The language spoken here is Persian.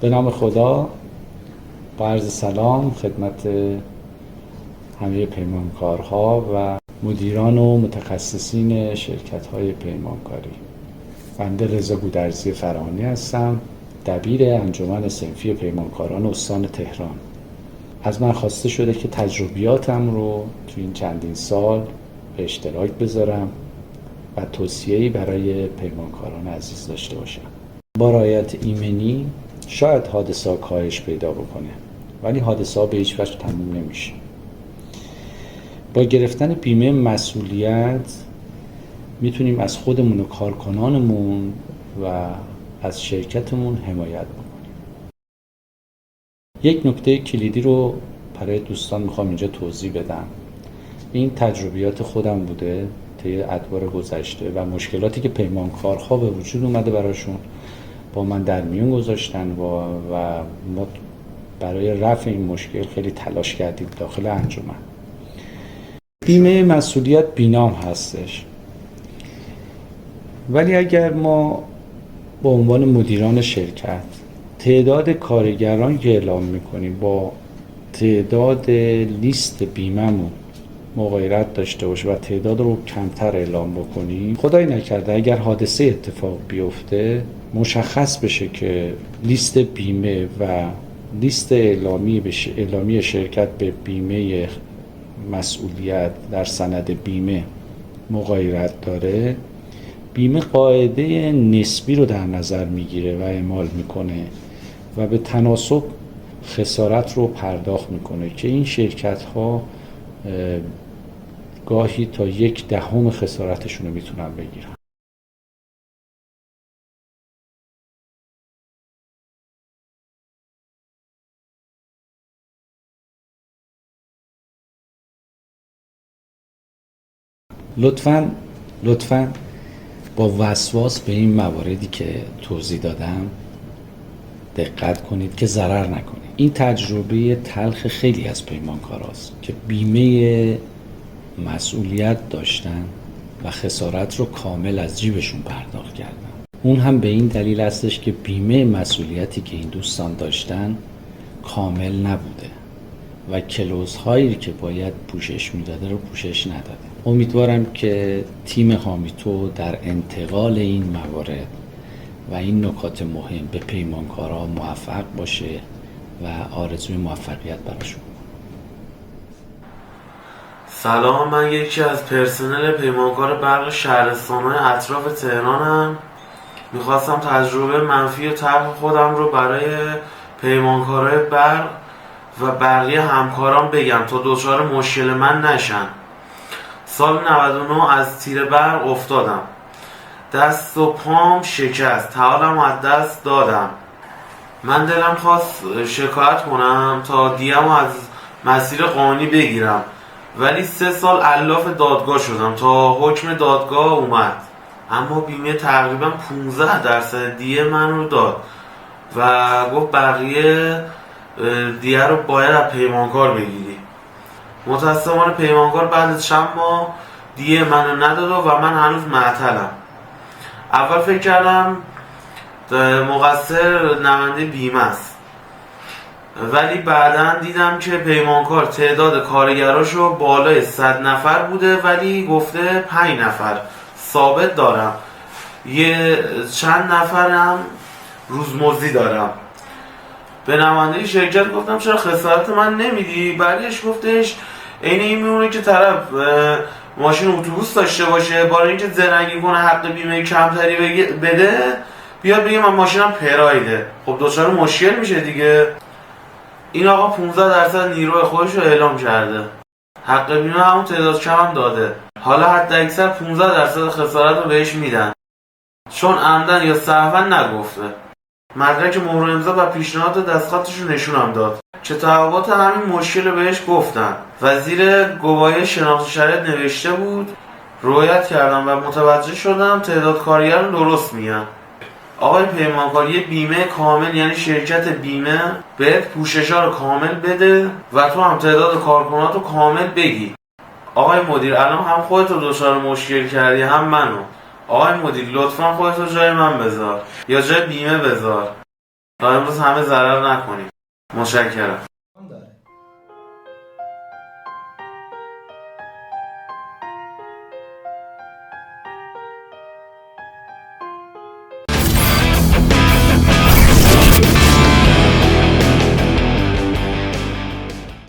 به نام خدا، با عرض سلام خدمت همه پیمانکارها و مدیران و متخصصین شرکت‌های پیمانکاری. بنده رضا گودرزی فرهانی هستم، دبیر انجمن صنفی پیمانکاران استان تهران. از من خواسته شده که تجربیاتم رو تو این چندین سال به اشتراک بذارم و توصیه‌ای برای پیمانکاران عزیز داشته باشم. با رعایت ایمنی شاید حادثه‌ها کاهش پیدا بکنه، ولی حادثه‌ها به هیچ وجه تموم نمیشه. با گرفتن بیمه مسئولیت میتونیم از خودمون و کارکنانمون و از شرکتمون حمایت بکنیم. یک نکته کلیدی رو برای دوستان میخوام اینجا توضیح بدم. این تجربیات خودم بوده طی ادوار گذشته و مشکلاتی که پیمانکارها به وجود اومده براشون با من در میون گذاشتن و ما برای رفع این مشکل خیلی تلاش کردیم داخل انجمن. بیمه مسئولیت بینام هستش، ولی اگر ما به عنوان مدیران شرکت تعداد کارگران که اعلام میکنیم با تعداد لیست بیمه‌مون مغایرت داشته باشه و تعداد رو کمتر اعلام بکنیم، خدای نکرده اگر حادثه اتفاق بیفته مشخص بشه که لیست بیمه و لیست اعلامی شرکت به بیمه مسئولیت در سند بیمه مغایرت داره، بیمه قاعده نسبی رو در نظر میگیره و اعمال میکنه و به تناسب خسارت رو پرداخت میکنه که این شرکت ها گاهی تا 1/10 خسارتشون رو میتونن بگیرن. لطفاً با وسواس به این مواردی که توضیح دادم دقت کنید که ضرر نکنید. این تجربه تلخ خیلی از پیمانکاراست که بیمه مسئولیت داشتن و خسارت رو کامل از جیبشون پرداخت کردن. اون هم به این دلیل هستش که بیمه مسئولیتی که این دوستان داشتن کامل نبوده و کلوزهایی که باید پوشش میداده رو پوشش نداده. امیدوارم که تیم هامیتو در انتقال این موارد و این نکات مهم به پیمانکارا موفق باشه و آرزوی موفقیت براشون. سلام، من یکی از پرسنل پیمانکار برق شهرستان‌های اطراف تهرانم. میخواستم تجربه منفی تلخ خودم رو برای پیمانکارای برق و بقیه همکاران بگم تا دچار مشکل من نشن. سال 99 از تیر برق افتادم، دست و پام شکست، تعالم از دست دادم. من دلم خواست شکایت کنم تا دیم از مسیر قانونی بگیرم، ولی 3 سال علاف دادگاه شدم تا حکم دادگاه اومد، اما بیمه تقریبا 15% دیه من رو داد و گفت بقیه دیه رو باید از پیمانکار بگیری. متاسفانه پیمانکار بعد از چند ماه دیه منو نداد و من هنوز معطلم. اول فکر کردم مقصر نماینده بیمه است، ولی بعداً دیدم که پیمانکار تعداد کارگراشو بالای 100 نفر بوده، ولی گفته 5 نفر ثابت دارم، چند نفرم روزمزدی دارم. به نماینده شرکت گفتم چرا خسارت من نمیدی؟ بعدش گفتش عین این میمونه که طرف ماشین اتوبوس داشته باشه، برای اینکه زرنگی کنه حق بیمه کمتری بده، بیاد بگه من ماشینم پرایده. خب دچار مشکل میشه دیگه. این آقا 15% نیروی خودش رو اعلام کرده، حق بیمه همون تعداد کم هم داده، حالا حتی اکثر 15% خسارت رو بهش میدن چون عمدن یا سهوا نگفته. مدرک مهر و امضا و پیشنهاد دستخطش رو نشونم داد که تهوات همین مشکل رو بهش گفتن و زیر گواهی شناخت شرایط نوشته بود. رعایت کردم و متوجه شدم تعداد کارگر رو درست میگن. آقای پیمانکار، یه بیمه کامل یعنی شرکت بیمه بهت پوشش‌ها رو کامل بده و تو هم تعداد کارکنات رو کامل بگی. آقای مدیر، الان هم خودتو دچار مشکل کردی هم منو. آقای مدیر لطفا خودتو جای من بذار یا جای بیمه بذار. تا امروز همه ضرر نکنیم. متشکرم.